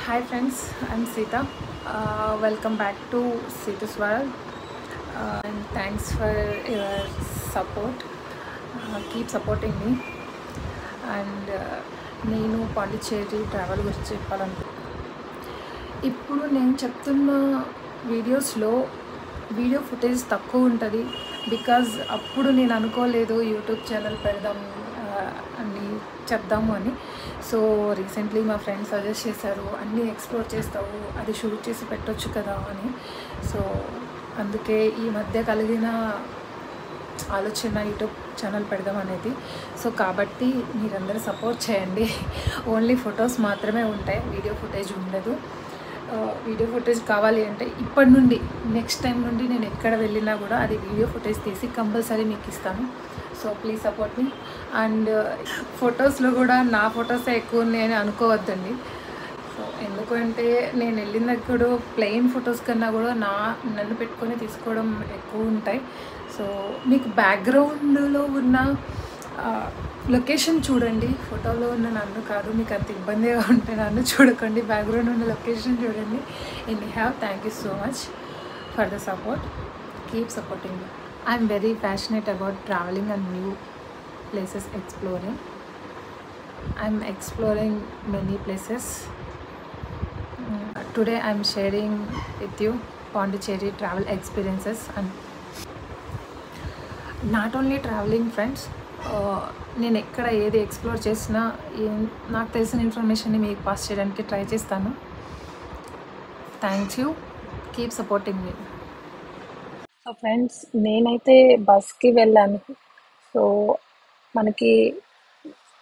Hi friends, I'm Sita. Welcome back to Sita's World, and thanks for your support. Keep supporting me. And నేను Pondicherry travel గురించి ఇప్పుడు నేను చెప్తున్న వీడియోస్లో video footage తక్కువ ఉంటుంది. బికాజ్ అప్పుడు నేను అనుకోలేదు యూట్యూబ్ ఛానల్ పెడదాం అని చెప్దాము అని. సో రీసెంట్లీ మా ఫ్రెండ్స్ సజెస్ట్ చేశారు, అన్నీ ఎక్స్ప్లోర్ చేస్తావు, అది షూట్ చేసి పెట్టొచ్చు కదా అని. సో అందుకే ఈ మధ్య కలిగిన ఆలోచన యూట్యూబ్ ఛానల్ పెడదాం అనేది. సో కాబట్టి మీరందరూ సపోర్ట్ చేయండి. ఓన్లీ ఫొటోస్ మాత్రమే ఉంటాయి, వీడియో ఫుటేజ్ ఉండదు. వీడియో ఫుటేజ్ కావాలి అంటే ఇప్పటి నుండి నెక్స్ట్ టైం నుండి నేను ఎక్కడ వెళ్ళినా కూడా అది వీడియో ఫుటేజ్ తీసి కంపల్సరీ మీకు ఇస్తాను. So please support me. And ఫొటోస్లో కూడా నా ఫొటోసే ఎక్కువ ఉన్నాయని అనుకోవద్దండి. సో ఎందుకంటే నేను వెళ్ళిన దగ్గర ప్లెయిన్ ఫొటోస్ కన్నా కూడా నన్ను పెట్టుకొని తీసుకోవడం ఎక్కువ ఉంటాయి. సో మీకు బ్యాక్గ్రౌండ్లో ఉన్న లొకేషన్ చూడండి, ఫోటోలో ఉన్న నన్ను కాదు. మీకు అంత ఇబ్బందిగా ఉంటే నన్ను చూడకండి, బ్యాక్గ్రౌండ్ ఉన్న లొకేషన్ చూడండి. Thank you so much for the support. Keep supporting me. I'm very passionate about traveling and new places exploring. I'm exploring many places. Today I'm sharing with you Pondicherry travel experiences and not only traveling friends. నేను ఎక్కడ ఏది explore చేసినా నాకు తెలిసిన ఇన్ఫర్మేషన్ని మీకు pass చేయడానికి try చేస్తాను. Thank you. Keep supporting me. So friends, నేనైతే బస్కి వెళ్ళాను. సో మనకి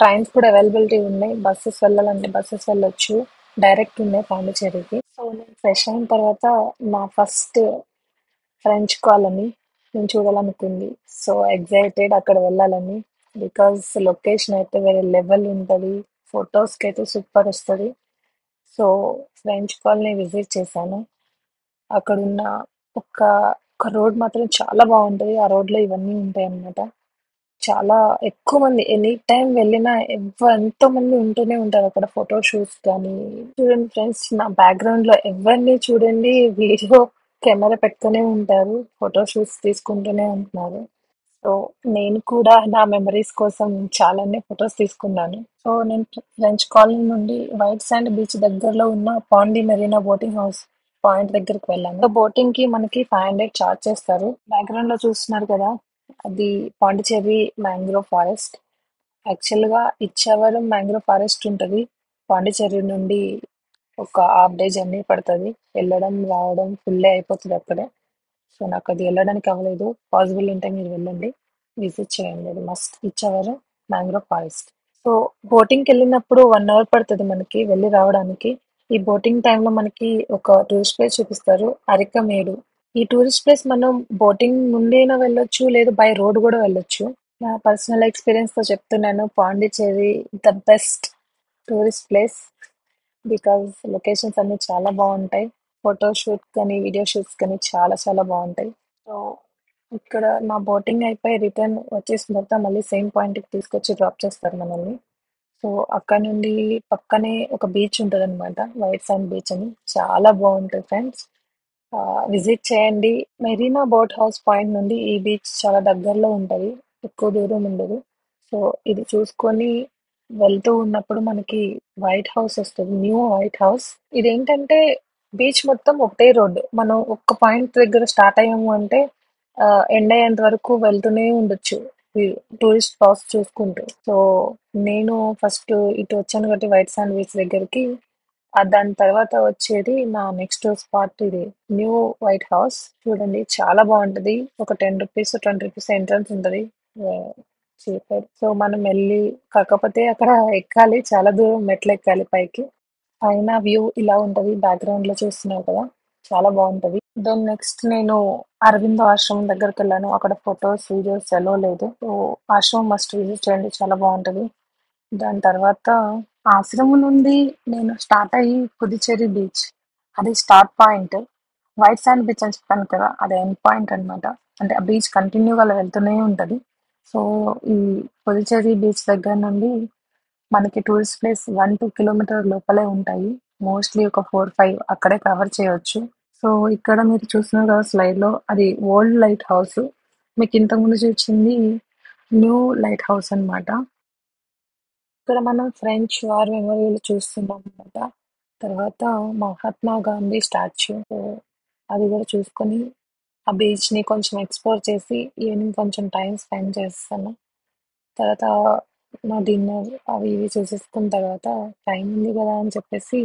ట్రైన్స్ కూడా అవైలబిలిటీ ఉన్నాయి. బస్సెస్ వెళ్ళాలంటే బస్సెస్ వెళ్ళొచ్చు, డైరెక్ట్ ఉన్నాయి పాండిచ్చేరికి. సో నేను ఫ్రెష్ అయిన తర్వాత నా ఫస్ట్ ఫ్రెంచ్ కాలనీ నేను చూడాలనుకుంది. సో ఎగ్జైటెడ్ అక్కడ వెళ్ళాలని. బికాజ్ లొకేషన్ అయితే వేరే లెవెల్ ఉంటుంది, ఫొటోస్కి అయితే సూపర్ వస్తుంది. సో ఫ్రెంచ్ కాలనీ విజిట్ చేశాను. అక్కడున్న ఒక ఒక రోడ్ మాత్రం చాలా బాగుంటుంది. ఆ రోడ్లో ఇవన్నీ ఉంటాయి అన్నమాట. చాలా ఎక్కువ మంది ఎనీ టైం వెళ్ళినా ఎంతో మంది ఉంటూనే ఉంటారు అక్కడ, ఫోటో షూట్స్ కానీ. చూడండి ఫ్రెండ్స్, నా బ్యాక్గ్రౌండ్లో ఎవరిని చూడండి వీడియో కెమెరా పెట్టుకునే ఉంటారు, ఫోటో షూట్స్ తీసుకుంటూనే ఉంటున్నారు. సో నేను కూడా నా మెమరీస్ కోసం చాలానే ఫొటోస్ తీసుకున్నాను. సో నేను ఫ్రెంచ్ కాలనీ నుండి వైట్ శాండ్ బీచ్ దగ్గరలో ఉన్న పాండి మెరీనా బోటింగ్ హౌస్ పాయింట్ దగ్గరికి వెళ్ళాను. సో బోటింగ్ కి మనకి 500 చార్జ్ చేస్తారు. బ్యాక్గ్రౌండ్ లో చూస్తున్నారు కదా, అది పాండిచ్చేరి మ్యాంగ్రోవ్ ఫారెస్ట్. యాక్చువల్ గా ఇచ్చావరం మ్యాంగ్రోవ్ ఫారెస్ట్ ఉంటుంది. పాండిచ్చేరి నుండి ఒక హాఫ్ డే జర్నీ పడుతుంది. వెళ్ళడం రావడం ఫుల్లే అయిపోతుంది అక్కడే. సో నాకు అది వెళ్ళడానికి అవ్వలేదు. పాసిబుల్ ఉంటే మీరు వెళ్ళండి, విజిట్ చేయండి. అది మస్ట్ ఇచ్చావరం మ్యాంగ్రోవ్ ఫారెస్ట్. సో బోటింగ్కి వెళ్ళినప్పుడు 1 అవర్ పడుతుంది మనకి వెళ్ళి రావడానికి. ఈ బోటింగ్ టైంలో మనకి ఒక టూరిస్ట్ ప్లేస్ చూపిస్తారు, అరికమేడు. ఈ టూరిస్ట్ ప్లేస్ మనం బోటింగ్ నుండైనా వెళ్ళొచ్చు, లేదు బై రోడ్ కూడా వెళ్ళొచ్చు. నా పర్సనల్ ఎక్స్పీరియన్స్ తో చెప్తున్నాను, Pondicherry the best tourist place. Because locations అన్ని చాలా బాగుంటాయి. ఫోటో షూట్ కానీ వీడియో షూట్స్ కానీ చాలా చాలా బాగుంటాయి. సో ఇక్కడ నా బోటింగ్ అయిపోయి రిటర్న్ వచ్చేసిన తర్వాత మళ్ళీ సేమ్ పాయింట్కి తీసుకొచ్చి డ్రాప్ చేస్తారు మనల్ని. సో అక్కడ నుండి పక్కనే ఒక బీచ్ ఉంటుంది అనమాట, వైట్ శాండ్ బీచ్ అని. చాలా బాగుంటుంది ఫ్రెండ్స్, విజిట్ చేయండి. మెరీనా బోట్ హౌస్ పాయింట్ నుండి ఈ బీచ్ చాలా దగ్గరలో ఉంటుంది, ఎక్కువ దూరం ఉండదు. సో ఇది చూసుకొని వెళ్తూ ఉన్నప్పుడు మనకి వైట్ హౌస్ వస్తుంది, న్యూ వైట్ హౌస్. ఇదేంటంటే బీచ్ మొత్తం ఒకటే రోడ్డు. మనం ఒక్క పాయింట్ దగ్గర స్టార్ట్ అయ్యాము అంటే ఎండ్ అయ్యేంత వరకు వెళ్తూనే ఉండొచ్చు టూరిస్ట్ స్పాట్స్ చూసుకుంటూ. సో నేను ఫస్ట్ ఇటు వచ్చాను కాబట్టి వైట్ శాండ్ బీచ్ దగ్గరికి. దాని తర్వాత వచ్చేది నా నెక్స్ట్ స్పాట్, ఇది న్యూ వైట్ హౌస్. చూడండి చాలా బాగుంటది. ఒక 10 రూపీస్ 20 రూపీస్ ఎంట్రన్స్ ఉంటుంది, చీపర్. సో మనం వెళ్ళి, కాకపోతే అక్కడ ఎక్కాలి, చాలా దూరం మెట్లు ఎక్కాలి పైకి. పైన వ్యూ ఇలా ఉంటది, బ్యాక్గ్రౌండ్ లో చూస్తున్నారు కదా, చాలా బాగుంటది. దెన్ నెక్స్ట్ నేను అరవిందో ఆశ్రమం దగ్గరికి వెళ్ళాను. అక్కడ ఫొటోస్ వీడియోస్ ఎలో లేదు. సో ఆశ్రమం మస్ట్ విజిట్ చేయండి, చాలా బాగుంటది. దాని తర్వాత ఆశ్రమం నుండి నేను స్టార్ట్ అయ్యి పుదుచ్చేరి బీచ్, అది start point. White sand beach అని చెప్పాను కదా, అది ఎండ్ పాయింట్ అనమాట. అంటే ఆ బీచ్ కంటిన్యూగా అలా వెళ్తూనే ఉంటది. సో ఈ పుదుచ్చేరి బీచ్ దగ్గర నుండి మనకి టూరిస్ట్ ప్లేస్ 1-2 కిలోమీటర్ లోపలే ఉంటాయి. మోస్ట్లీ ఒక 4-5 అక్కడే కవర్ చేయొచ్చు. సో ఇక్కడ మీరు చూస్తున్నారు కదా స్లైడ్‌లో, అది ఓల్డ్ లైట్ హౌస్. మీకు ఇంతకుముందు చూపించింది న్యూ లైట్ హౌస్ అన్నమాట. ఇక్కడ మనం ఫ్రెంచ్ వార్ మెమోరియల్ చూస్తున్నాం అన్నమాట. తర్వాత మహాత్మా గాంధీ స్టాచ్యూ. సో అది కూడా చూసుకొని ఆ బీచ్‌ని కొంచెం ఎక్స్‌ప్లోర్ చేసి ఈవినింగ్ కొంచెం టైం స్పెండ్ చేస్తాను. తర్వాత నా డిన్నర్ అవి ఇవి చేసేసుకున్న తర్వాత టైం ఉంది కదా అని చెప్పేసి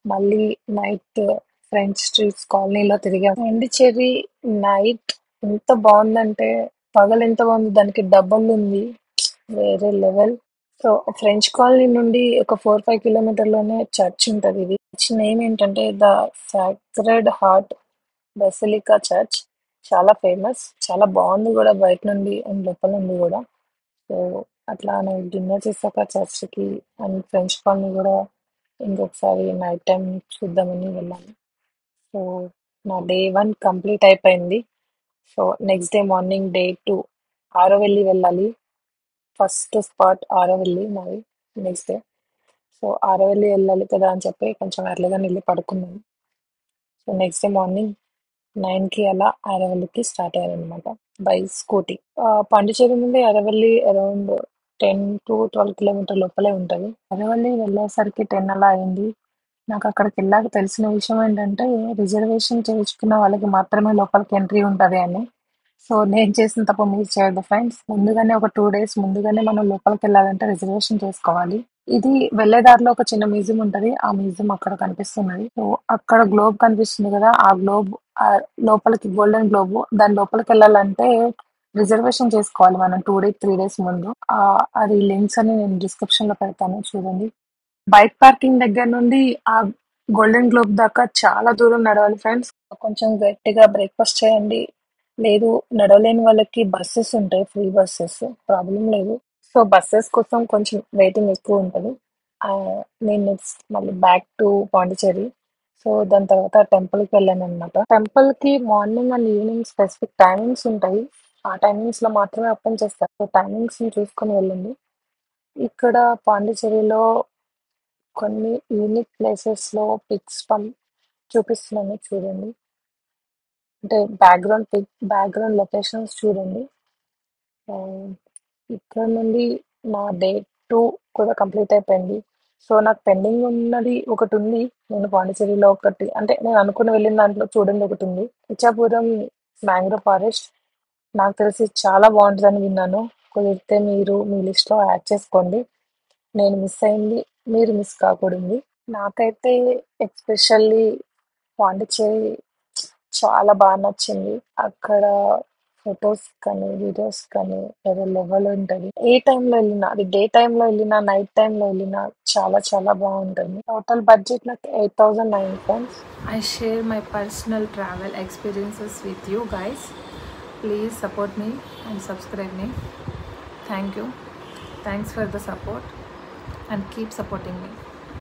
మళ్ళీ నైట్ ఫ్రెంచ్ స్ట్రీట్స్ కాలనీలో తిరిగాం. పాండిచ్చేరి నైట్ ఎంత బాగుందంటే పగలు ఎంత బాగుంది దానికి డబల్ ఉంది. వేరే లెవెల్. సో ఫ్రెంచ్ కాలనీ నుండి ఒక 4-5 కిలోమీటర్లోనే చర్చ్ ఉంటుంది. ఇది చర్చ్ నేమ్ ఏంటంటే the sacred heart basilica church. చాలా ఫేమస్, చాలా బాగుంది కూడా బయట నుండి అండ్ లోపల నుండి కూడా. సో అట్లా నేను డిన్నర్ చేసాక చర్చ్కి అండ్ ఫ్రెంచ్ కాలనీ కూడా ఇంకొకసారి నైట్ టైం చూద్దామని వెళ్ళాను. సో నా డే 1 కంప్లీట్ అయిపోయింది. So next day morning day 2 ఆరోవెల్లి వెళ్ళాలి. ఫస్ట్ స్పాట్ ఆరోవెల్లి నాది నెక్స్ట్ డే. సో ఆరోవెల్లి వెళ్ళాలి కదా అని చెప్పి కొంచెం ఎర్లీగా వెళ్ళి పడుకున్నాను. సో నెక్స్ట్ డే మార్నింగ్ 9కి అలా ఆరోవెల్లికి స్టార్ట్ అయ్యారనమాట బై స్కూటీ. పాండిచ్చేరి నుండి అరవల్లి అరౌండ్ 10 to 12 కిలోమీటర్ లోపలే ఉంటుంది. అరవల్లి వెళ్ళేసరికి 10 అలా అయింది. నాకు అక్కడికి వెళ్ళాక తెలిసిన విషయం ఏంటంటే రిజర్వేషన్ చేయించుకున్న వాళ్ళకి మాత్రమే లోపలికి ఎంట్రీ ఉంటుంది అని. సో నేను చేసిన తప్పు మీరు చేయొద్దు ఫ్రెండ్స్. ముందుగానే ఒక 2 days ముందుగానే మనం లోపలికి వెళ్ళాలంటే రిజర్వేషన్ చేసుకోవాలి. ఇది వెళ్ళే దారిలో ఒక చిన్న మ్యూజియం ఉంటది. ఆ మ్యూజియం అక్కడ కనిపిస్తున్నది. సో అక్కడ గ్లోబ్ కనిపిస్తుంది కదా, ఆ గ్లోబ్ లోపలికి గోల్డెన్ గ్లోబ్ దాని లోపలికి వెళ్ళాలంటే రిజర్వేషన్ చేసుకోవాలి మనం 2 days 3 days ముందు. అది లింక్స్ అని నేను డిస్క్రిప్షన్ లో పెడతాను చూడండి. బైక్ పార్కింగ్ దగ్గర నుండి ఆ గోల్డెన్ గ్లోబ్ దాకా చాలా దూరం నడవాలి ఫ్రెండ్స్. కొంచెం గట్టిగా బ్రేక్ఫాస్ట్ చేయండి. లేదు నడవలేని వాళ్ళకి బస్సెస్ ఉంటాయి, ఫ్రీ బస్సెస్, ప్రాబ్లం లేదు. సో బస్సెస్ కోసం కొంచెం వెయిటింగ్ ఎక్కువ ఉంటుంది. నేను నెక్స్ట్ మళ్ళీ బ్యాక్ టు పాండిచ్చేరి. సో దాని తర్వాత టెంపుల్కి వెళ్ళాను అనమాట. టెంపుల్కి morning and evening specific timings ఉంటాయి. ఆ టైమింగ్స్ లో మాత్రమే ఓపెన్ చేస్తారు. సో టైమింగ్స్ చూసుకొని వెళ్ళండి. ఇక్కడ పాండిచ్చేరిలో కొన్ని యూనిక్ ప్లేసెస్ లో పిక్స్ చూపిస్తున్నాను చూడండి. అంటే బ్యాక్గ్రౌండ్ లొకేషన్స్ చూడండి. ఆ, ఇక్కడ నుండి నా డే 2 కూడా కంప్లీట్ అయిపోయింది. సో నాకు పెండింగ్ ఉన్నది ఒకటి ఉంది. నేను పాండిచ్చేరిలో ఒకటి అంటే నేను అనుకుని వెళ్ళిన దాంట్లో చూడండి ఒకటి ఉంది. Ichchapuram mangrove forest. నాకు తెలిసి చాలా బాగుంటుందని విన్నాను. కుదిరితే మీరు మీ లిస్ట్ లో యాడ్ చేసుకోండి. నేను మిస్ అయింది, మీరు మిస్ కాకూడదు. నాకైతే ఎస్పెషల్లీ పాండిచ్చేరి చాలా బాగా నచ్చింది. అక్కడ ఫొటోస్ కానీ వీడియోస్ కానీ వేరే లెవెల్ ఉంటుంది. ఏ టైంలో వెళ్ళినా, అది డే టైంలో వెళ్ళినా నైట్ టైంలో వెళ్ళినా చాలా చాలా బాగుంటుంది. టోటల్ బడ్జెట్ నాకు 8,000 అయింది friends. I share my personal travel experiences with you guys. Please support me and subscribe me. Thank you. Thanks for the support and keep supporting me.